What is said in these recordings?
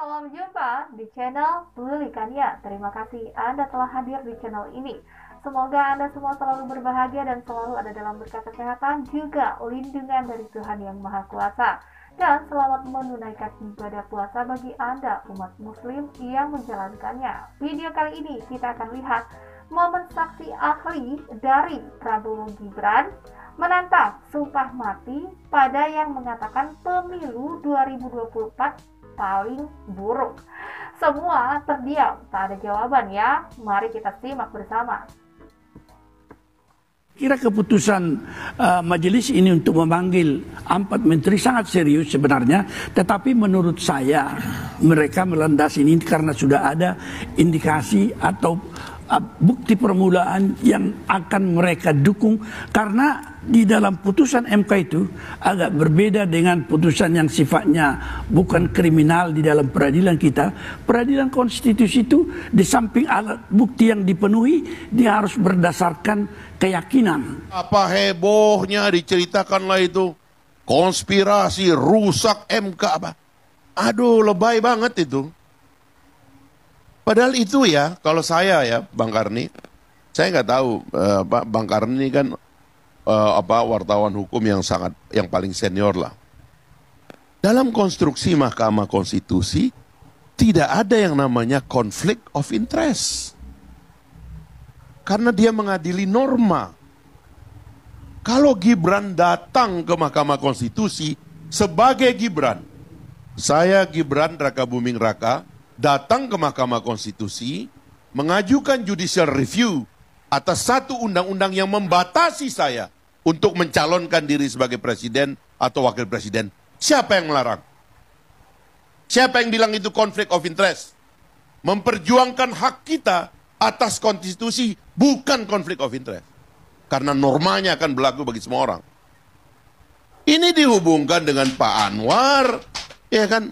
Salam jumpa di channel Bulikania. Terima kasih Anda telah hadir di channel ini. Semoga Anda semua selalu berbahagia dan selalu ada dalam berkat kesehatan juga lindungan dari Tuhan Yang Maha Kuasa. Dan selamat menunaikan ibadah puasa bagi Anda umat muslim yang menjalankannya. Video kali ini kita akan lihat momen saksi ahli dari Prabowo Gibran menantang sumpah mati pada yang mengatakan pemilu 2024 paling buruk. Semua terdiam, tak ada jawaban ya. Mari kita simak bersama. Kira keputusan majelis ini untuk memanggil 4 menteri sangat serius sebenarnya, tetapi menurut saya mereka melandasi ini karena sudah ada indikasi atau bukti permulaan yang akan mereka dukung, karena di dalam putusan MK itu agak berbeda dengan putusan yang sifatnya bukan kriminal di dalam peradilan kita. Peradilan konstitusi itu di samping alat bukti yang dipenuhi, dia harus berdasarkan keyakinan. Apa hebohnya diceritakanlah itu konspirasi rusak MK apa. Aduh, lebay banget itu. Padahal itu ya, kalau saya ya Bang Karni, saya nggak tahu Bang Karni kan wartawan hukum yang paling senior lah. Dalam konstruksi Mahkamah Konstitusi tidak ada yang namanya conflict of interest. Karena dia mengadili norma. Kalau Gibran datang ke Mahkamah Konstitusi sebagai Gibran, saya Gibran Raka Buming Raka datang ke Mahkamah Konstitusi mengajukan judicial review atas satu undang-undang yang membatasi saya untuk mencalonkan diri sebagai presiden atau wakil presiden. Siapa yang melarang? Siapa yang bilang itu conflict of interest? Memperjuangkan hak kita atas konstitusi bukan conflict of interest. Karena normanya akan berlaku bagi semua orang. Ini dihubungkan dengan Pak Anwar, ya kan?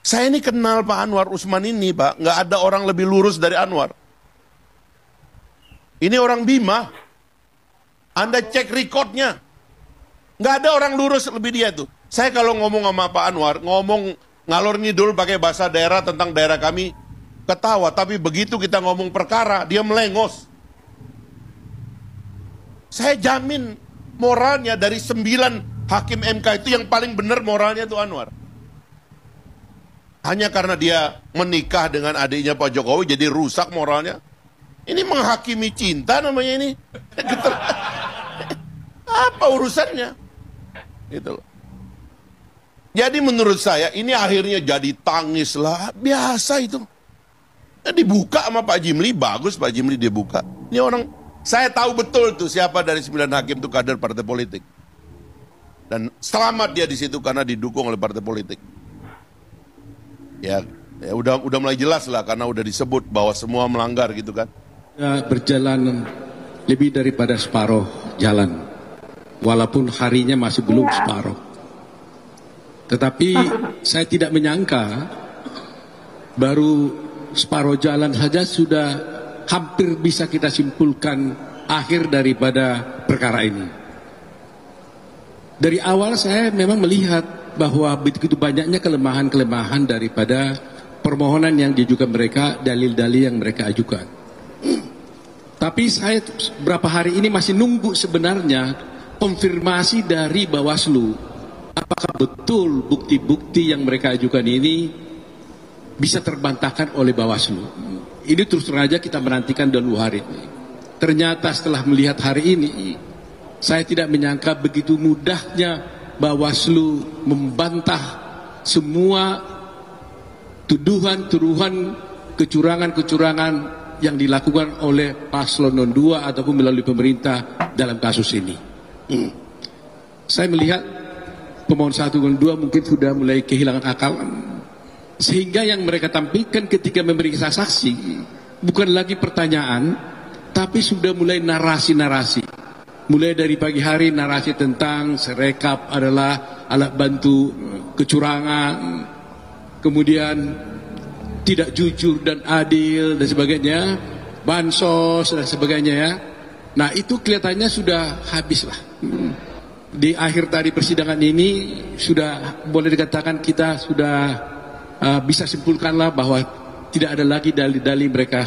Saya ini kenal Pak Anwar Usman ini, Pak. Nggak ada orang lebih lurus dari Anwar. Ini orang Bima. Anda cek rekodnya. Nggak ada orang lurus lebih dia tuh. Saya kalau ngomong sama Pak Anwar, ngomong ngalor ngidul pakai bahasa daerah tentang daerah kami, ketawa. Tapi begitu kita ngomong perkara, dia melengos. Saya jamin moralnya dari 9 hakim MK itu yang paling benar moralnya itu Anwar. Hanya karena dia menikah dengan adiknya Pak Jokowi jadi rusak moralnya. Ini menghakimi cinta namanya ini. Apa urusannya? Gitu loh. Jadi menurut saya ini akhirnya jadi tangis lah. Biasa itu. Dibuka sama Pak Jimli, bagus Pak Jimli dia buka. Ini orang, saya tahu betul tuh siapa dari 9 hakim itu kader partai politik. Dan selamat dia di situ karena didukung oleh partai politik. Ya udah mulai jelas lah karena udah disebut bahwa semua melanggar gitu kan. Berjalan lebih daripada separuh jalan, walaupun harinya masih belum separuh. Tetapi saya tidak menyangka baru separuh jalan saja sudah hampir bisa kita simpulkan akhir daripada perkara ini. Dari awal saya memang melihat bahwa begitu banyaknya kelemahan-kelemahan daripada permohonan yang diajukan mereka, dalil-dalil yang mereka ajukan. Tapi saya berapa hari ini masih nunggu sebenarnya konfirmasi dari Bawaslu. Apakah betul bukti-bukti yang mereka ajukan ini bisa terbantahkan oleh Bawaslu. Ini terus saja kita menantikan 2 hari ini. Ternyata setelah melihat hari ini, saya tidak menyangka begitu mudahnya Bawaslu membantah semua tuduhan-tuduhan kecurangan-kecurangan yang dilakukan oleh paslon 2 ataupun melalui pemerintah dalam kasus ini. Saya melihat pemohon 1 dan 2 mungkin sudah mulai kehilangan akal, sehingga yang mereka tampilkan ketika memeriksa saksi bukan lagi pertanyaan, tapi sudah mulai narasi-narasi. Mulai dari pagi hari narasi tentang Sirekap adalah alat bantu kecurangan, kemudian tidak jujur dan adil dan sebagainya, bansos dan sebagainya ya. Nah itu kelihatannya sudah habis lah. Di akhir tadi persidangan ini sudah boleh dikatakan kita sudah bisa simpulkanlah bahwa tidak ada lagi dalil-dalil mereka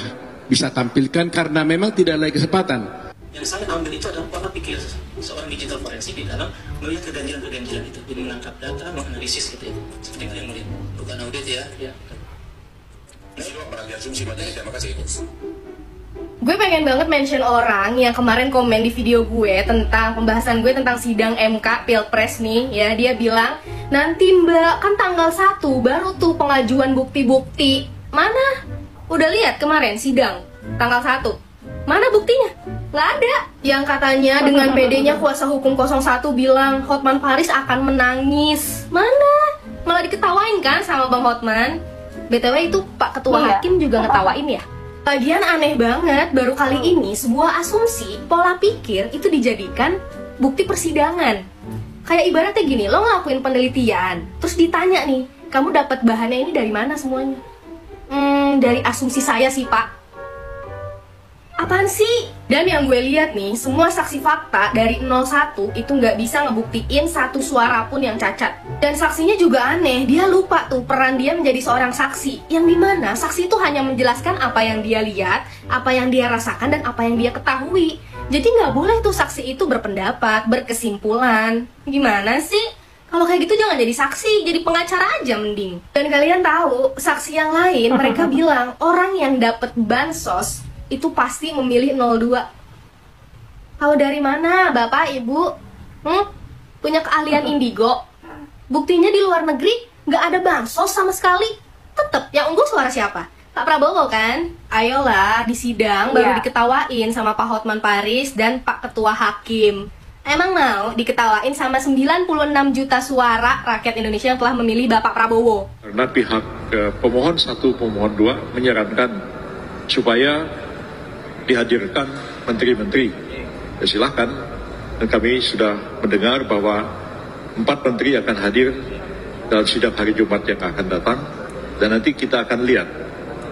bisa tampilkan karena memang tidak ada lagi kesempatan. Yang saya ambil itu adalah pola pikir seorang digital forensik di dalam melihat keganjilan-keganjilan itu, jadi menangkap data, menganalisis gitu ya, seperti itu yang melihat, bukan audit ya. Terima kasih. Gue pengen banget mention orang yang kemarin komen di video gue tentang pembahasan gue tentang sidang MK Pilpres nih ya. Dia bilang, nanti mbak kan tanggal 1 baru tuh pengajuan bukti-bukti. Mana? Udah lihat kemarin sidang tanggal 1? Mana buktinya? Nggak ada. Yang katanya dengan PD-nya kuasa hukum 01 bilang Hotman Paris akan menangis. Mana? Malah diketawain kan sama Bang Hotman. BTW itu Pak Ketua Hakim juga ngetawain ya. Lagian aneh banget, baru kali ini sebuah asumsi, pola pikir itu dijadikan bukti persidangan. Kayak ibaratnya gini, lo ngelakuin penelitian, terus ditanya nih, kamu dapat bahannya ini dari mana semuanya? Dari asumsi saya sih pak. Apaan sih? Dan yang gue lihat nih, semua saksi fakta dari 01 itu nggak bisa ngebuktiin satu suara pun yang cacat. Dan saksinya juga aneh, dia lupa tuh peran dia menjadi seorang saksi. Yang dimana saksi itu hanya menjelaskan apa yang dia lihat, apa yang dia rasakan, dan apa yang dia ketahui. Jadi nggak boleh tuh saksi itu berpendapat, berkesimpulan. Gimana sih? Kalau kayak gitu jangan jadi saksi, jadi pengacara aja mending. Dan kalian tahu, saksi yang lain mereka bilang orang yang dapat bansos itu pasti memilih 02. Tahu dari mana Bapak Ibu? Punya keahlian indigo? Buktinya di luar negeri nggak ada bansos sama sekali. Tetep yang unggul suara siapa? Pak Prabowo kan? Ayolah di sidang baru diketawain sama Pak Hotman Paris dan Pak Ketua Hakim. Emang mau diketawain sama 96 juta suara rakyat Indonesia yang telah memilih Bapak Prabowo? Karena pihak pemohon 1, pemohon 2 menyarankan supaya dihadirkan menteri-menteri. Ya, silahkan. Dan kami sudah mendengar bahwa 4 menteri akan hadir dalam sidang hari Jumat yang akan datang. Dan nanti kita akan lihat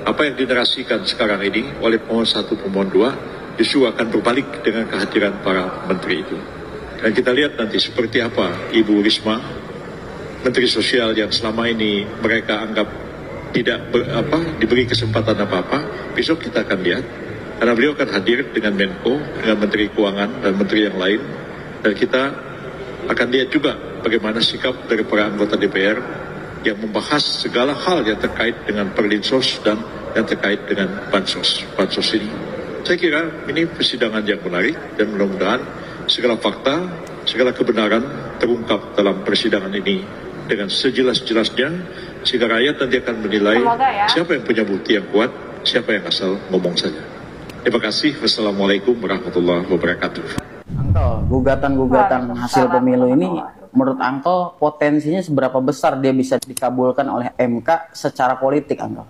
apa yang dinarasikan sekarang ini oleh pemohon 1, pemohon 2 justru akan berbalik dengan kehadiran para menteri itu. Dan kita lihat nanti seperti apa Ibu Risma, Menteri Sosial yang selama ini mereka anggap tidak diberi kesempatan apa-apa. Besok kita akan lihat. Karena beliau akan hadir dengan Menko, dengan Menteri Keuangan dan Menteri yang lain. Dan kita akan lihat juga bagaimana sikap dari para anggota DPR yang membahas segala hal yang terkait dengan Perlinsos dan yang terkait dengan Bansos ini. Saya kira ini persidangan yang menarik dan mudah-mudahan segala fakta, segala kebenaran terungkap dalam persidangan ini dengan sejelas-jelasnya sehingga rakyat nanti akan menilai siapa yang punya bukti yang kuat, siapa yang asal ngomong saja. Terima kasih. Wassalamualaikum warahmatullahi wabarakatuh. Angkel, gugatan-gugatan hasil pemilu ini menurut Angkel potensinya seberapa besar dia bisa dikabulkan oleh MK secara politik, Angkel?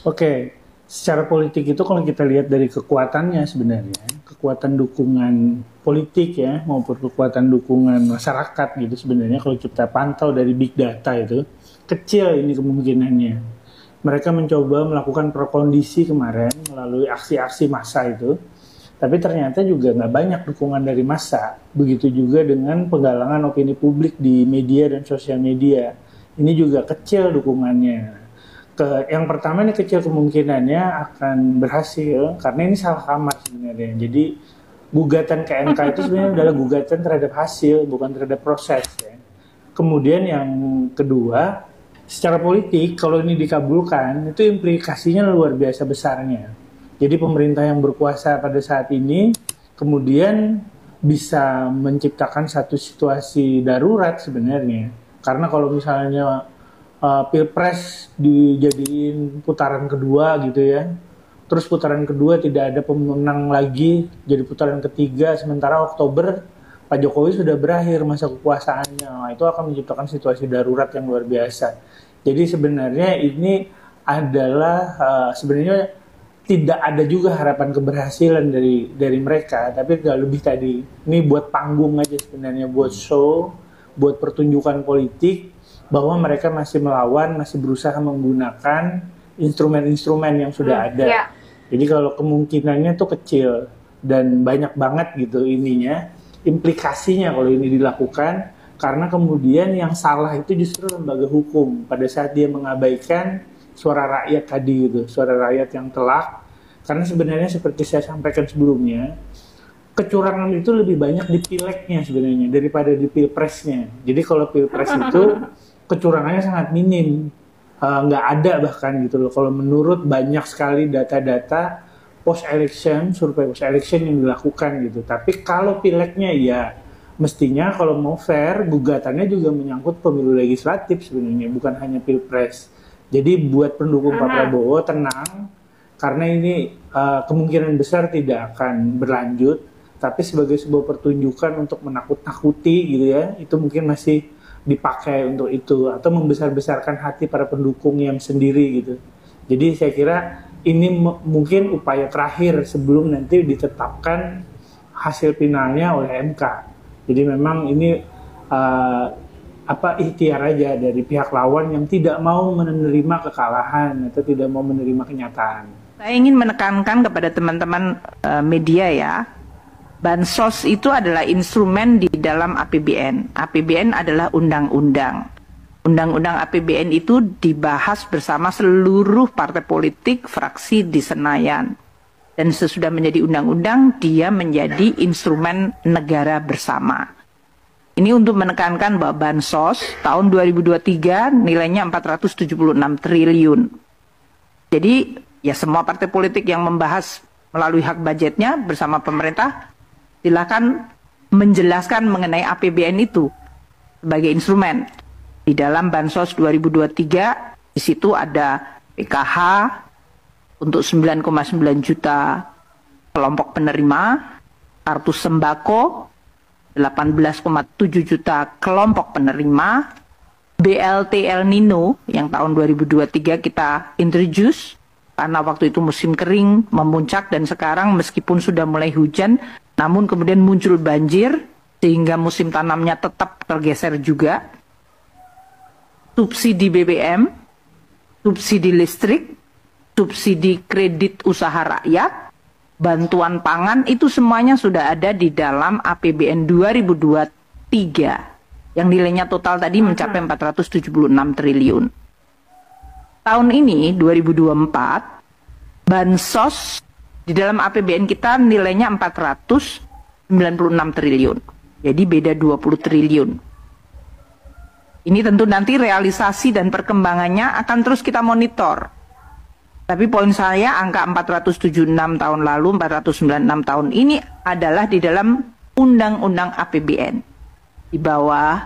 Oke, secara politik itu kalau kita lihat dari kekuatannya sebenarnya, kekuatan dukungan politik ya maupun kekuatan dukungan masyarakat gitu sebenarnya kalau kita pantau dari big data itu kecil ini kemungkinannya. Mereka mencoba melakukan prakondisi kemarin melalui aksi-aksi massa itu, tapi ternyata juga nggak banyak dukungan dari massa. Begitu juga dengan penggalangan opini publik di media dan sosial media. Ini juga kecil dukungannya. Yang pertama ini kecil kemungkinannya akan berhasil, karena ini salah kamar sebenarnya. Jadi gugatan ke MK itu sebenarnya adalah gugatan terhadap hasil, bukan terhadap proses. Ya. Kemudian yang kedua, secara politik, kalau ini dikabulkan, itu implikasinya luar biasa besarnya. Jadi pemerintah yang berkuasa pada saat ini, kemudian bisa menciptakan satu situasi darurat sebenarnya. Karena kalau misalnya Pilpres dijadiin putaran kedua gitu ya, terus putaran kedua tidak ada pemenang lagi, jadi putaran ketiga, sementara Oktober Pak Jokowi sudah berakhir masa kekuasaannya. Nah, itu akan menciptakan situasi darurat yang luar biasa. Jadi sebenarnya ini adalah sebenarnya tidak ada juga harapan keberhasilan dari mereka, tapi lebih tadi ini buat panggung aja sebenarnya, buat show, buat pertunjukan politik bahwa mereka masih melawan, masih berusaha menggunakan instrumen-instrumen yang sudah ada. Yeah. Jadi kalau kemungkinannya tuh kecil dan banyak banget gitu ininya, implikasinya kalau ini dilakukan Karena kemudian yang salah itu justru lembaga hukum pada saat dia mengabaikan suara rakyat tadi gitu, suara rakyat yang telak. Karena sebenarnya seperti saya sampaikan sebelumnya, kecurangan itu lebih banyak di pileknya sebenarnya daripada di pilpresnya. Jadi kalau pilpres itu kecurangannya sangat minim, nggak ada bahkan gitu loh. Kalau menurut banyak sekali data-data post election, survei post election yang dilakukan gitu. Tapi kalau pileknya ya mestinya kalau mau fair, gugatannya juga menyangkut pemilu legislatif sebenarnya, bukan hanya pilpres. Jadi buat pendukung Pak Prabowo tenang, karena ini kemungkinan besar tidak akan berlanjut, tapi sebagai sebuah pertunjukan untuk menakut-nakuti gitu ya, itu mungkin masih dipakai untuk itu, atau membesar-besarkan hati para pendukung yang sendiri gitu. Jadi saya kira ini mungkin upaya terakhir sebelum nanti ditetapkan hasil finalnya oleh MK. Jadi memang ini ikhtiar aja dari pihak lawan yang tidak mau menerima kekalahan atau tidak mau menerima kenyataan. Saya ingin menekankan kepada teman-teman media ya, bansos itu adalah instrumen di dalam APBN. APBN adalah undang-undang. Undang-undang APBN itu dibahas bersama seluruh partai politik, fraksi di Senayan. Dan sesudah menjadi undang-undang, dia menjadi instrumen negara bersama. Ini untuk menekankan bahwa bansos tahun 2023 nilainya 476 triliun. Jadi ya semua partai politik yang membahas melalui hak budgetnya bersama pemerintah, silakan menjelaskan mengenai APBN itu sebagai instrumen. Di dalam bansos 2023, di situ ada PKH, untuk 9,9 juta kelompok penerima, kartu sembako 18,7 juta kelompok penerima, BLT El Nino yang tahun 2023 kita introduce karena waktu itu musim kering memuncak dan sekarang meskipun sudah mulai hujan namun kemudian muncul banjir sehingga musim tanamnya tetap tergeser juga. Subsidi BBM, subsidi listrik, subsidi kredit usaha rakyat, bantuan pangan, itu semuanya sudah ada di dalam APBN 2023 yang nilainya total tadi mencapai 476 triliun. Tahun ini 2024 bansos di dalam APBN kita nilainya 496 triliun. Jadi beda 20 triliun. Ini tentu nanti realisasi dan perkembangannya akan terus kita monitor. Tapi poin saya angka 476 tahun lalu, 496 tahun ini adalah di dalam Undang-Undang APBN. Di bawah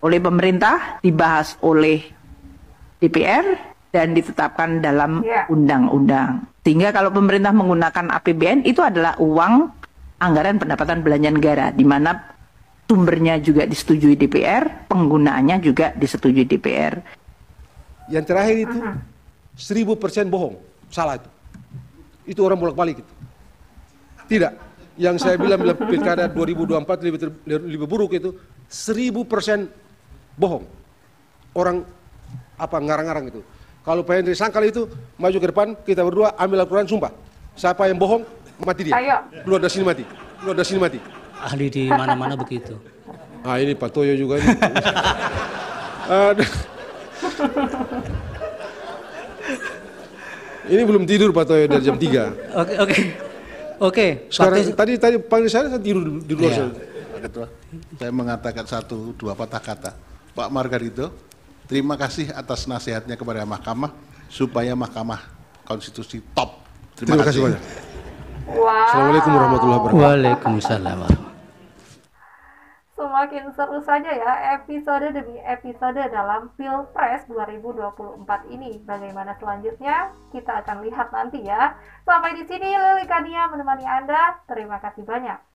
oleh pemerintah, dibahas oleh DPR, dan ditetapkan dalam undang-undang. Sehingga kalau pemerintah menggunakan APBN itu adalah uang anggaran pendapatan belanja negara, di mana sumbernya juga disetujui DPR, penggunaannya juga disetujui DPR. Yang terakhir itu 1000% bohong, salah itu. Itu orang bolak-balik itu. Tidak. Yang saya bilang pilkada 2024 lebih buruk itu 1000% bohong. Orang ngarang-ngarang itu. Kalau Pak Henry Sangkal itu maju ke depan, kita berdua ambil Al-Quran sumpah. Siapa yang bohong, mati dia. Ayo. Keluar dari sini mati. Keluar dari sini mati. Ahli di mana-mana begitu. Ah ini Pak Toyo juga ini. Ini belum tidur Pak Toyo dari jam 3. Oke. Sekarang tadi panggil saya tidur di luar sana. Ketua, saya mengatakan 1-2 patah kata. Pak Margarito, terima kasih atas nasihatnya kepada Mahkamah supaya Mahkamah Konstitusi top. Terima kasih banyak. Wow. Assalamualaikum warahmatullahi wabarakatuh. Waalaikumsalam. Semakin seru saja ya episode demi episode dalam Pilpres 2024 ini. Bagaimana selanjutnya? Kita akan lihat nanti ya. Sampai di sini Lili Kania menemani Anda. Terima kasih banyak.